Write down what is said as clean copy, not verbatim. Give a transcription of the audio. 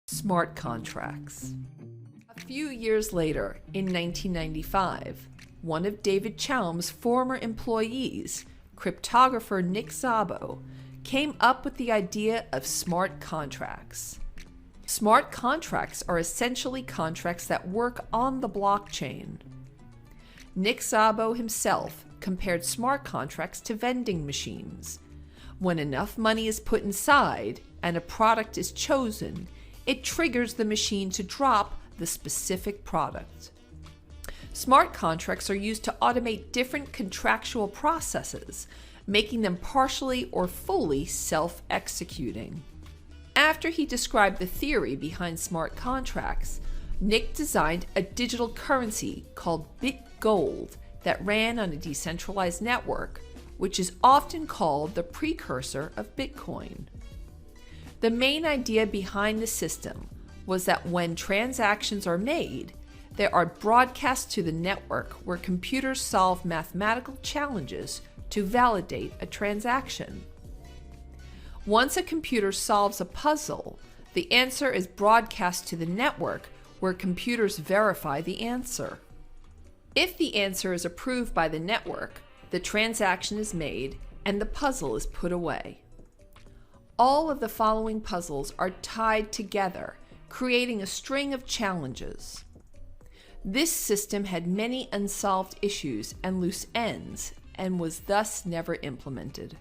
Smart contracts. A few years later, in 1995, one of David Chaum's former employees, cryptographer Nick Szabo, came up with the idea of smart contracts. Smart contracts are essentially contracts that work on the blockchain. Nick Szabo himself compared smart contracts to vending machines. When enough money is put inside and a product is chosen, it triggers the machine to drop the specific product. Smart contracts are used to automate different contractual processes, making them partially or fully self-executing. After he described the theory behind smart contracts, Nick designed a digital currency called BitGold that ran on a decentralized network, which is often called the precursor of Bitcoin. The main idea behind the system was that when transactions are made, they are broadcast to the network where computers solve mathematical challenges to validate a transaction. Once a computer solves a puzzle, the answer is broadcast to the network where computers verify the answer. If the answer is approved by the network, the transaction is made and the puzzle is put away. All of the following puzzles are tied together, creating a string of challenges. This system had many unsolved issues and loose ends, and was thus never implemented.